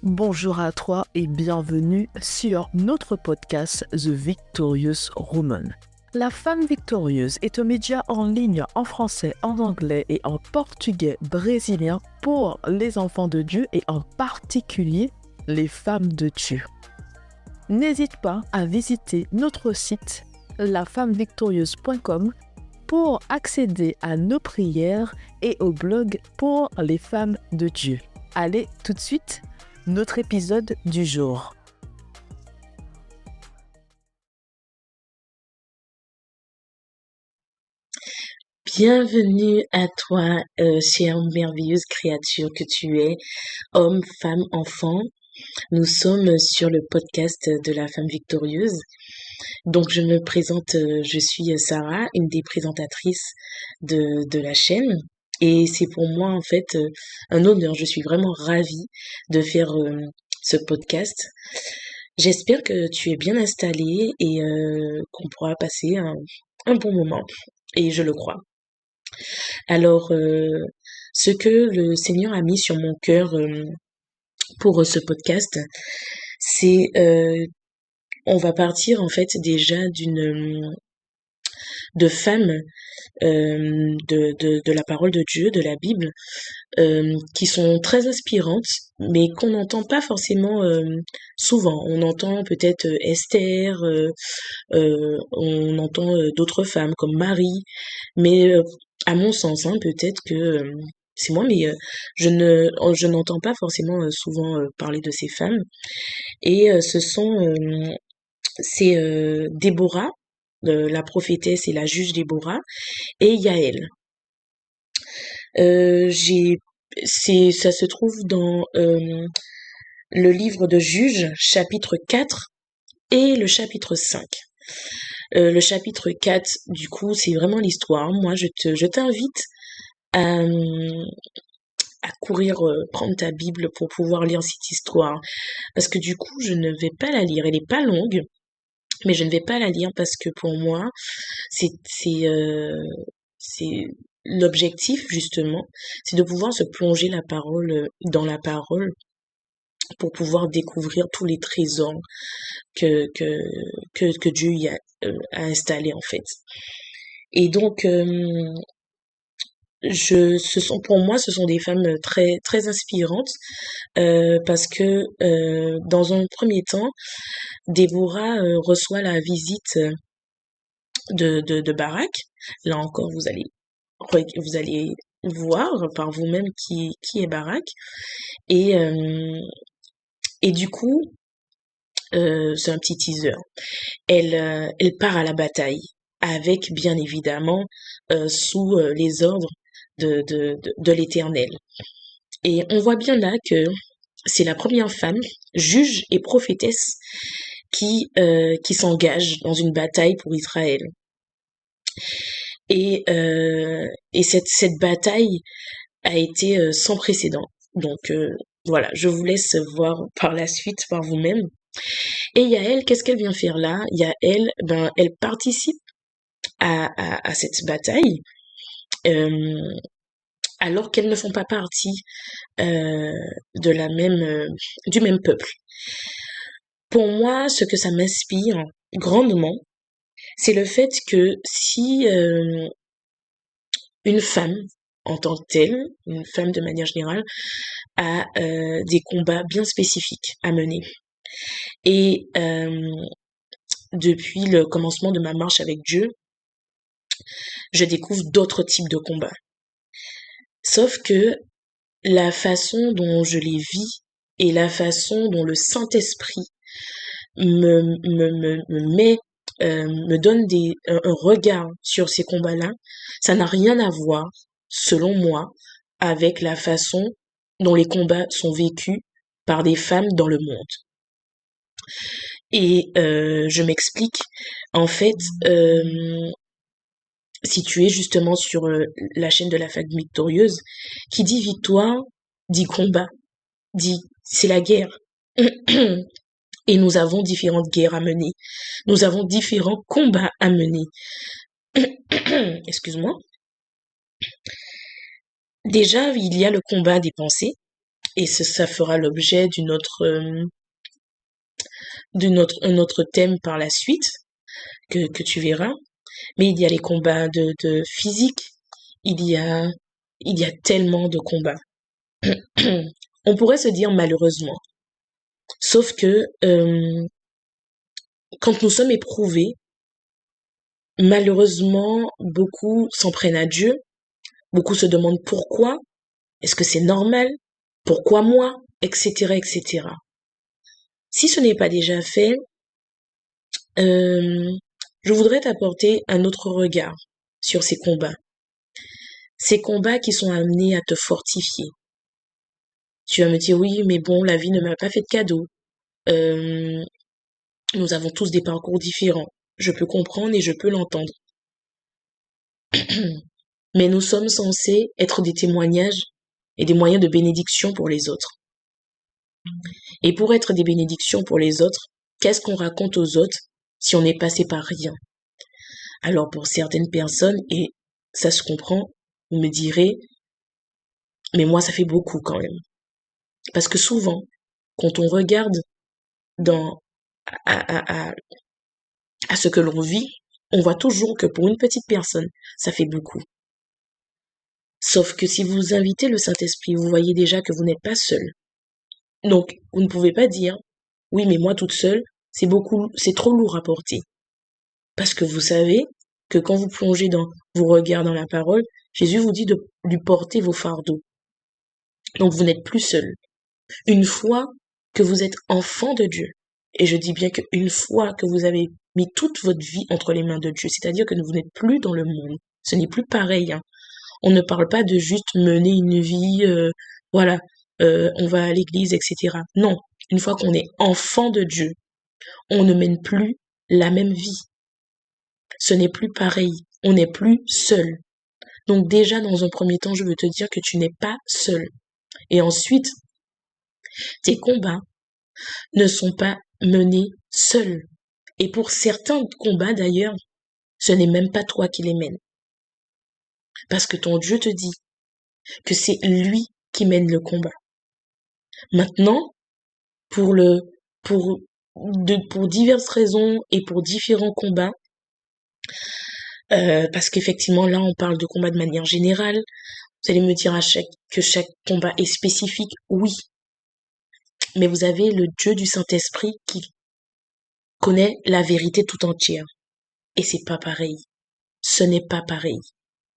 Bonjour à toi et bienvenue sur notre podcast The Victorious Woman. La femme victorieuse est un média en ligne en français, en anglais et en portugais brésilien pour les enfants de Dieu et en particulier les femmes de Dieu. N'hésite pas à visiter notre site lafemmevictorieuse.com pour accéder à nos prières et au blog pour les femmes de Dieu. Allez, tout de suite, notre épisode du jour. Bienvenue à toi, chère merveilleuse créature que tu es, homme, femme, enfant. Nous sommes sur le podcast de la femme victorieuse. Donc je me présente, je suis Sarah, une des présentatrices de la chaîne. Et c'est pour moi en fait un honneur. Je suis vraiment ravie de faire ce podcast. J'espère que tu es bien installée et qu'on pourra passer un bon moment. Et je le crois. Alors, ce que le Seigneur a mis sur mon cœur pour ce podcast, c'est, on va partir en fait déjà de femmes de la parole de Dieu, de la Bible, qui sont très inspirantes, mais qu'on n'entend pas forcément souvent. On entend peut-être Esther, on entend d'autres femmes comme Marie, mais à mon sens, hein, peut-être que c'est moi, mais je n'entends pas forcément souvent parler de ces femmes. Et c'est Déborah, la prophétesse et la juge Déborah, et Yaël. Ça se trouve dans le livre de Juges, chapitre 4 et le chapitre 5. Le chapitre 4, du coup, c'est vraiment l'histoire. Moi, je t'invite à, à courir, prendre ta Bible pour pouvoir lire cette histoire. Parce que du coup, je ne vais pas la lire. Elle est pas longue, mais je ne vais pas la lire parce que pour moi, c'est l'objectif, justement, c'est de pouvoir se plonger dans la parole pour pouvoir découvrir tous les trésors que, que, que Dieu a installés, en fait. Et donc, pour moi, ce sont des femmes très, très inspirantes, parce que, dans un premier temps, Déborah reçoit la visite de Barak. Là encore, vous allez voir par vous-même qui est Barak. Et, du coup, c'est un petit teaser. Elle part à la bataille avec, bien évidemment, sous les ordres de l'Éternel. Et on voit bien là que c'est la première femme, juge et prophétesse, qui s'engage dans une bataille pour Israël. Et cette bataille a été sans précédent. Donc voilà, je vous laisse voir par la suite par vous-même. Et Yaël, qu'est-ce qu'elle vient faire là? Yaël, ben, elle participe à cette bataille, euh, alors qu'elles ne font pas partie de la même du même peuple. Pour moi, ce que ça m'inspire grandement, c'est le fait que si une femme en tant que telle, une femme de manière générale, a des combats bien spécifiques à mener. Et depuis le commencement de ma marche avec Dieu, je découvre d'autres types de combats. Sauf que la façon dont je les vis et la façon dont le Saint-Esprit me donne un regard sur ces combats-là, ça n'a rien à voir, selon moi, avec la façon dont les combats sont vécus par des femmes dans le monde. Et je m'explique. En fait, si tu es justement sur la chaîne de la femme victorieuse, qui dit victoire, dit combat, dit c'est la guerre. Et nous avons différentes guerres à mener. Nous avons différents combats à mener. Excuse-moi. Déjà, il y a le combat des pensées, et ça fera l'objet un autre thème par la suite que tu verras. Mais il y a les combats de physique, il y a, il y a tellement de combats. On pourrait se dire malheureusement. Sauf que quand nous sommes éprouvés, malheureusement, beaucoup s'en prennent à Dieu, beaucoup se demandent pourquoi, est-ce que c'est normal, pourquoi moi, etc., etc. Si ce n'est pas déjà fait, euh, je voudrais t'apporter un autre regard sur ces combats qui sont amenés à te fortifier. Tu vas me dire oui, mais bon, la vie ne m'a pas fait de cadeau. Euh, Nous avons tous des parcours différents. Je peux comprendre et je peux l'entendre. Mais nous sommes censés être des témoignages et des moyens de bénédiction pour les autres. Et pour être des bénédictions pour les autres, qu'est-ce qu'on raconte aux autres si on n'est passé par rien? Alors pour certaines personnes, et ça se comprend, vous me direz, mais moi ça fait beaucoup quand même. Parce que souvent, quand on regarde dans, à, à, à ce que l'on vit, on voit toujours que pour une petite personne, ça fait beaucoup. Sauf que si vous invitez le Saint-Esprit, vous voyez déjà que vous n'êtes pas seul. Donc, vous ne pouvez pas dire, oui, mais moi toute seule, c'est trop lourd à porter. Parce que vous savez que quand vous plongez dans vos regards dans la parole, Jésus vous dit de lui porter vos fardeaux. Donc, vous n'êtes plus seul. Une fois que vous êtes enfant de Dieu, et je dis bien qu'une fois que vous avez mis toute votre vie entre les mains de Dieu, c'est-à-dire que vous n'êtes plus dans le monde, ce n'est plus pareil, hein. On ne parle pas de juste mener une vie, voilà, on va à l'église, etc. Non, une fois qu'on est enfant de Dieu, on ne mène plus la même vie. Ce n'est plus pareil. On n'est plus seul. Donc déjà, dans un premier temps, je veux te dire que tu n'es pas seul. Et ensuite, tes combats ne sont pas menés seuls. Et pour certains combats d'ailleurs, ce n'est même pas toi qui les mènes. Parce que ton Dieu te dit que c'est lui qui mène le combat. Maintenant, pour pour diverses raisons et pour différents combats, parce qu'effectivement là on parle de combat de manière générale. Vous allez me dire que chaque combat est spécifique, oui. Mais vous avez le Dieu du Saint-Esprit qui connaît la vérité tout entière. Et c'est pas pareil. Ce n'est pas pareil.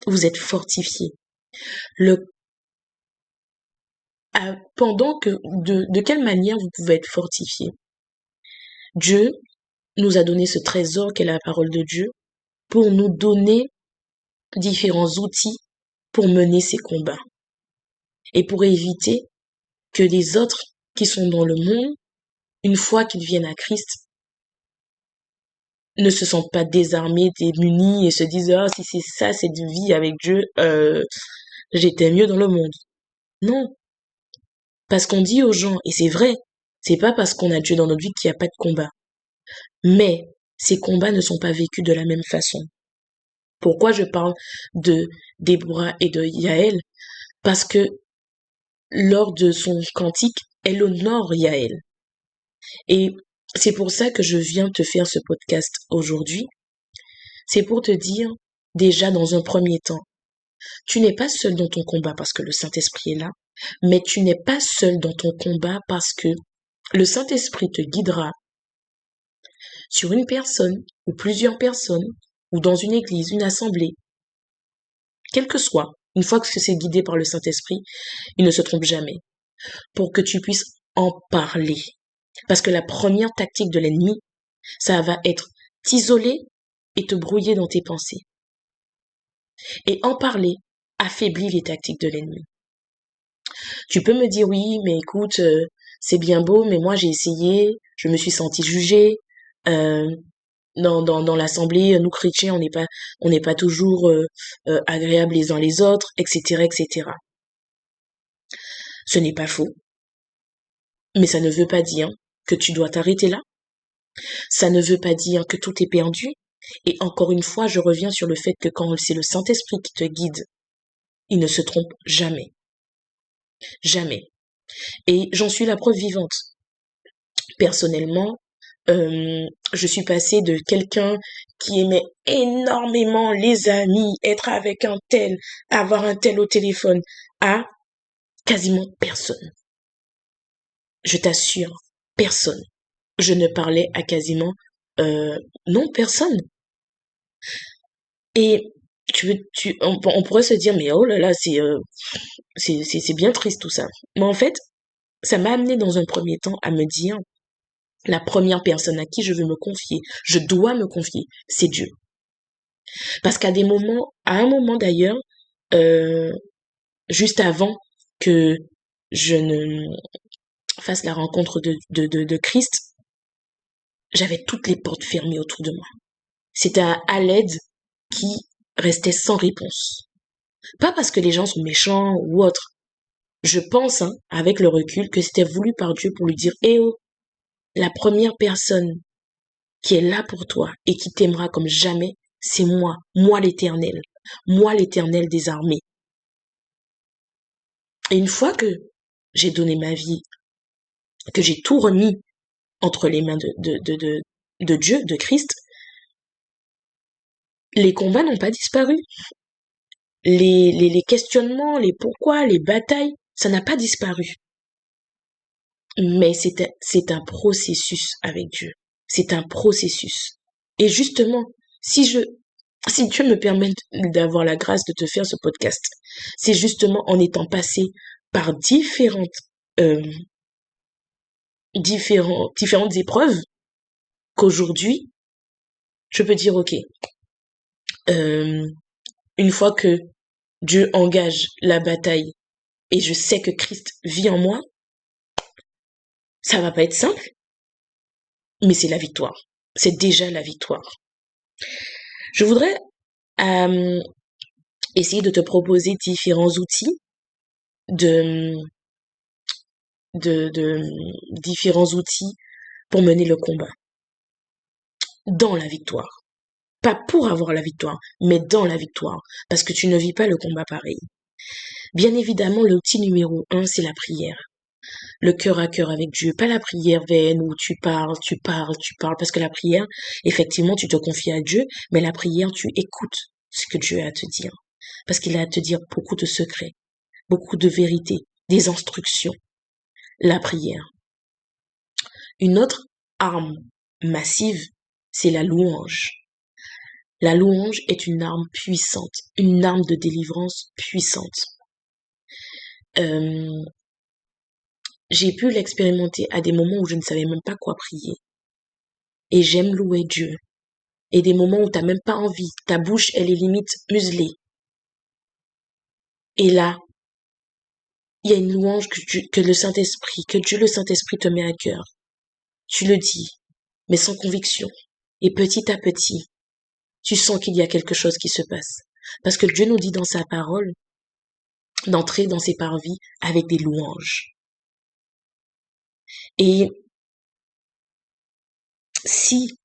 Vous êtes fortifiés. Pendant que, de quelle manière vous pouvez être fortifiés? Dieu nous a donné ce trésor qu'est la parole de Dieu pour nous donner différents outils pour mener ces combats et pour éviter que les autres qui sont dans le monde, une fois qu'ils viennent à Christ, ne se sentent pas désarmés, démunis et se disent ah si c'est ça cette vie avec Dieu, j'étais mieux dans le monde. Non, parce qu'on dit aux gens et c'est vrai, c'est pas parce qu'on a Dieu dans notre vie qu'il n'y a pas de combat. Mais ces combats ne sont pas vécus de la même façon. Pourquoi je parle de Déborah et de Yaël? Parce que lors de son cantique, elle honore Yaël. Et c'est pour ça que je viens te faire ce podcast aujourd'hui. C'est pour te dire, déjà dans un premier temps, tu n'es pas seul dans ton combat parce que le Saint-Esprit est là, mais tu n'es pas seul dans ton combat parce que le Saint-Esprit te guidera sur une personne ou plusieurs personnes ou dans une église, une assemblée, quel que soit, une fois que c'est guidé par le Saint-Esprit, il ne se trompe jamais, pour que tu puisses en parler. Parce que la première tactique de l'ennemi, ça va être t'isoler et te brouiller dans tes pensées. Et en parler affaiblit les tactiques de l'ennemi. Tu peux me dire oui, mais écoute, c'est bien beau, mais moi j'ai essayé, je me suis sentie jugée. Dans l'assemblée, nous chrétiens, on n'est pas toujours agréables les uns les autres, etc., etc. Ce n'est pas faux, mais ça ne veut pas dire que tu dois t'arrêter là. Ça ne veut pas dire que tout est perdu. Et encore une fois, je reviens sur le fait que quand c'est le Saint-Esprit qui te guide, il ne se trompe jamais. Jamais. Et j'en suis la preuve vivante. Personnellement, je suis passée de quelqu'un qui aimait énormément les amis, être avec un tel, avoir un tel au téléphone, à quasiment personne. Je t'assure, personne. Je ne parlais à quasiment non personne. Et on pourrait se dire mais oh là là c'est bien triste tout ça. Mais en fait, ça m'a amené dans un premier temps à me dire la première personne à qui je veux me confier, je dois me confier, c'est Dieu. Parce qu'à un moment d'ailleurs, euh, juste avant que je ne fasse la rencontre de Christ, j'avais toutes les portes fermées autour de moi. C'était à l'aide qui restait sans réponse. Pas parce que les gens sont méchants ou autre. Je pense, avec le recul, que c'était voulu par Dieu pour lui dire, eh oh, la première personne qui est là pour toi et qui t'aimera comme jamais, c'est moi l'Éternel des armées. Et une fois que j'ai donné ma vie, que j'ai tout remis entre les mains de Dieu, de Christ, les combats n'ont pas disparu. Les questionnements, les pourquoi, les batailles, ça n'a pas disparu. Mais c'est un processus avec Dieu. C'est un processus. Et justement, si Dieu me permet d'avoir la grâce de te faire ce podcast, c'est justement en étant passé par euh, différentes épreuves qu'aujourd'hui, je peux dire, ok, une fois que Dieu engage la bataille et je sais que Christ vit en moi, ça va pas être simple, mais c'est la victoire. C'est déjà la victoire. Je voudrais essayer de te proposer différents outils de différents outils pour mener le combat dans la victoire. Pas pour avoir la victoire, mais dans la victoire, parce que tu ne vis pas le combat pareil. Bien évidemment, l'outil numéro 1, c'est la prière. Le cœur à cœur avec Dieu, pas la prière vaine où tu parles, parce que la prière, effectivement, tu te confies à Dieu, mais la prière, tu écoutes ce que Dieu a à te dire, parce qu'il a à te dire beaucoup de secrets, beaucoup de vérités, des instructions. La prière. Une autre arme massive, c'est la louange. La louange est une arme puissante, une arme de délivrance puissante. J'ai pu l'expérimenter à des moments où je ne savais même pas quoi prier. Et j'aime louer Dieu. Et des moments où t'as même pas envie, ta bouche, elle est limite muselée. Et là, il y a une louange que le Saint-Esprit, que Dieu le Saint-Esprit te met à cœur. Tu le dis, mais sans conviction. Et petit à petit, tu sens qu'il y a quelque chose qui se passe. Parce que Dieu nous dit dans sa parole d'entrer dans ses parvis avec des louanges. Et si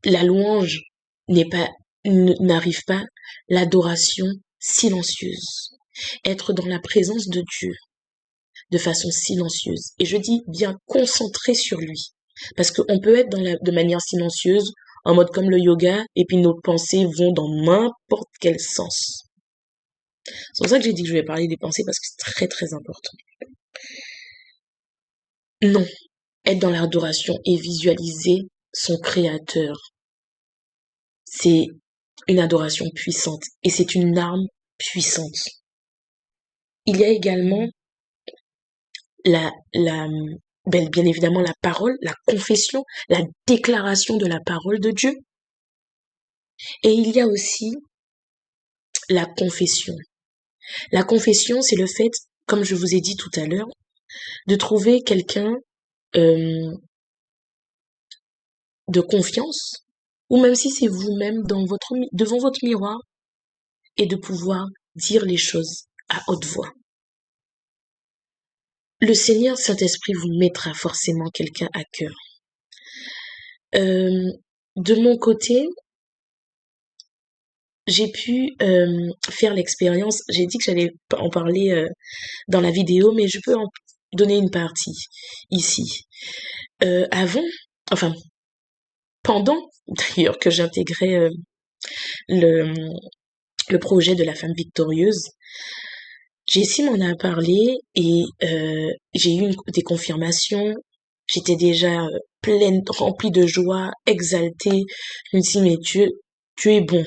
la louange n'arrive pas, l'adoration silencieuse, être dans la présence de Dieu de façon silencieuse. Et je dis bien concentré sur lui. Parce qu'on peut être de manière silencieuse, en mode comme le yoga, et puis nos pensées vont dans n'importe quel sens. C'est pour ça que j'ai dit que je vais parler des pensées, parce que c'est très très important. Non, être dans l'adoration et visualiser son créateur, c'est une adoration puissante, et c'est une arme puissante. Il y a également bien évidemment la parole, la confession, la déclaration de la parole de Dieu. Et il y a aussi la confession. La confession, c'est le fait, comme je vous ai dit tout à l'heure, de trouver quelqu'un de confiance, ou même si c'est vous-même devant votre miroir, et de pouvoir dire les choses à haute voix. Le Seigneur Saint-Esprit vous mettra forcément quelqu'un à cœur. De mon côté, j'ai pu faire l'expérience, j'ai dit que j'allais en parler dans la vidéo, mais je peux donner une partie ici. Avant, enfin, pendant d'ailleurs que j'intégrais le, le projet de la femme victorieuse, Jessie m'en a parlé et j'ai eu des confirmations. J'étais déjà pleine, remplie de joie, exaltée. Je me dis, mais tu es bon.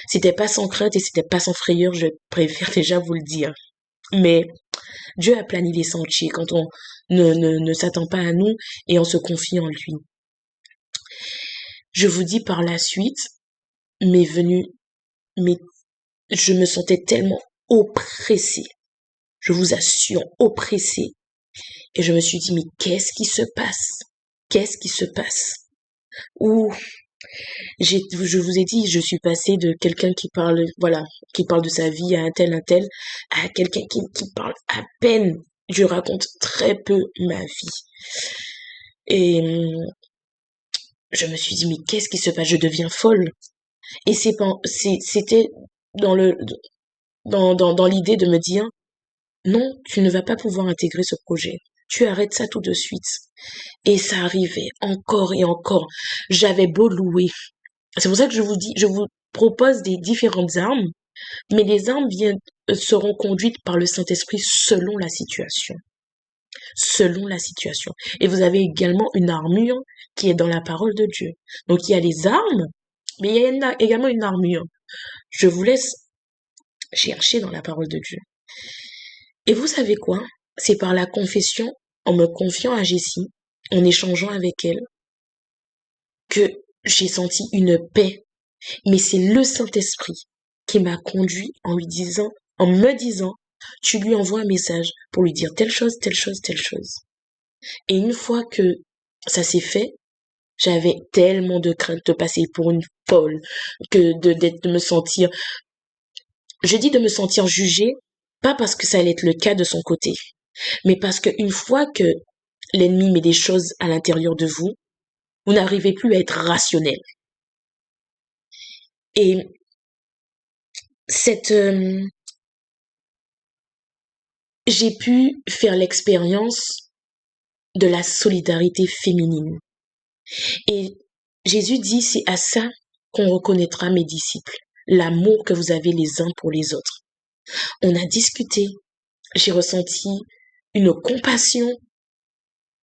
C'était pas sans crainte et c'était pas sans frayeur, je préfère déjà vous le dire. Mais Dieu a planifié les sentiers quand on ne s'attend pas à nous et on se confie en lui. Je vous dis par la suite, m'est venue, mais je me sentais tellement oppressée. Je vous assure, oppressée. Et je me suis dit, mais qu'est-ce qui se passe? Qu'est-ce qui se passe? Ou je vous ai dit, je suis passée de quelqu'un qui parle, voilà, qui parle de sa vie à un tel, à quelqu'un qui parle à peine. Je raconte très peu ma vie. Et je me suis dit, mais qu'est-ce qui se passe? Je deviens folle. Et c'était dans dans l'idée de me dire, non, tu ne vas pas pouvoir intégrer ce projet. Tu arrêtes ça tout de suite. Et ça arrivait encore et encore. J'avais beau louer. C'est pour ça que je vous dis, je vous propose des différentes armes, mais les armes seront conduites par le Saint-Esprit selon la situation. Selon la situation. Et vous avez également une armure qui est dans la parole de Dieu. Donc il y a les armes, mais il y a également une armure. Je vous laisse chercher dans la parole de Dieu. Et vous savez quoi? C'est par la confession, en me confiant à Jessie, en échangeant avec elle, que j'ai senti une paix. Mais c'est le Saint-Esprit qui m'a conduit en me disant, tu lui envoies un message pour lui dire telle chose, telle chose, telle chose. Et une fois que ça s'est fait, j'avais tellement de crainte de passer pour une folle, de me sentir, je dis de me sentir jugée, pas parce que ça allait être le cas de son côté, mais parce qu'une fois que l'ennemi met des choses à l'intérieur de vous, vous n'arrivez plus à être rationnel. Et j'ai pu faire l'expérience de la solidarité féminine. Et Jésus dit, c'est à ça qu'on reconnaîtra mes disciples, l'amour que vous avez les uns pour les autres. On a discuté, j'ai ressenti une compassion,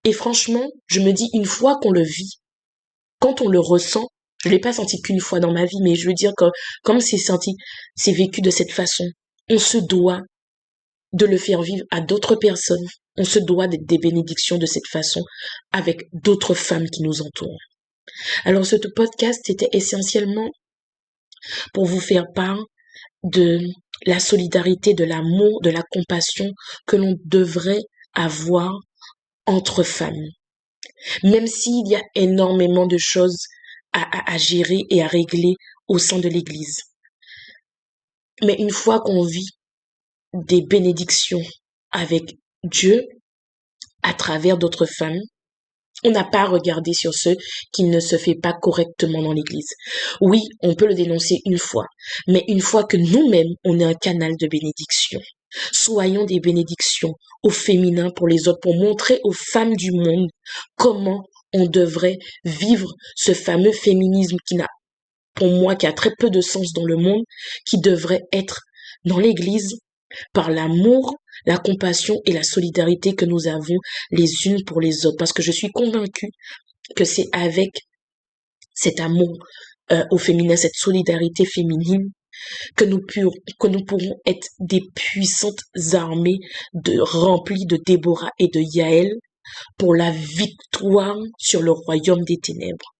et franchement, je me dis, une fois qu'on le vit, quand on le ressent, je l'ai pas senti qu'une fois dans ma vie, mais je veux dire que comme c'est vécu de cette façon, on se doit de le faire vivre à d'autres personnes. On se doit d'être des bénédictions de cette façon avec d'autres femmes qui nous entourent. Alors ce podcast était essentiellement pour vous faire part de la solidarité, de l'amour, de la compassion que l'on devrait avoir entre femmes. Même s'il y a énormément de choses à gérer et à régler au sein de l'Église. Mais une fois qu'on vit des bénédictions avec Dieu à travers d'autres femmes, on n'a pas à regarder sur ce qui ne se fait pas correctement dans l'Église. Oui, on peut le dénoncer une fois, mais une fois que nous-mêmes, on est un canal de bénédiction. Soyons des bénédictions au féminin pour les autres, pour montrer aux femmes du monde comment on devrait vivre ce fameux féminisme pour moi, qui a très peu de sens dans le monde, qui devrait être dans l'Église par l'amour, la compassion et la solidarité que nous avons les unes pour les autres. Parce que je suis convaincue que c'est avec cet amour au féminin, cette solidarité féminine, que nous pourrons être des puissantes armées remplies de Déborah et de Yaël pour la victoire sur le royaume des ténèbres.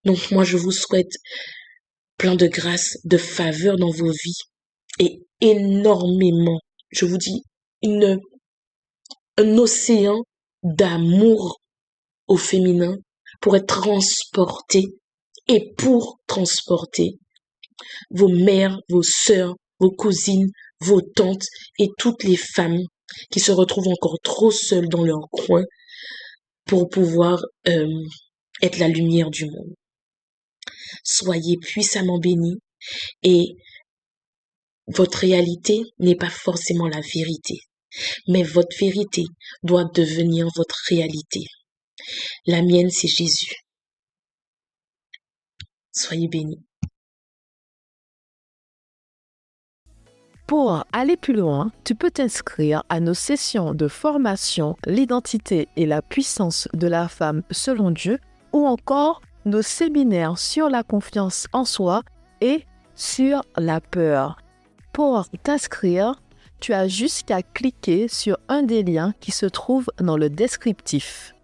Donc moi, je vous souhaite plein de grâce, de faveur dans vos vies et énormément, je vous dis, un océan d'amour au féminin pour être transporté et pour transporter vos mères, vos sœurs, vos cousines, vos tantes et toutes les femmes qui se retrouvent encore trop seules dans leur coin pour pouvoir être la lumière du monde. Soyez puissamment bénis et votre réalité n'est pas forcément la vérité. mais votre vérité doit devenir votre réalité. La mienne, c'est Jésus. Soyez bénis. Pour aller plus loin, tu peux t'inscrire à nos sessions de formation L'identité et la puissance de la femme selon Dieu ou encore nos séminaires sur la confiance en soi et sur la peur. Pour t'inscrire, tu as juste qu'à cliquer sur un des liens qui se trouve dans le descriptif.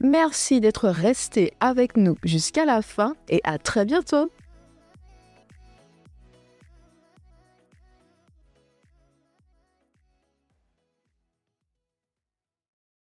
Merci d'être resté avec nous jusqu'à la fin et à très bientôt!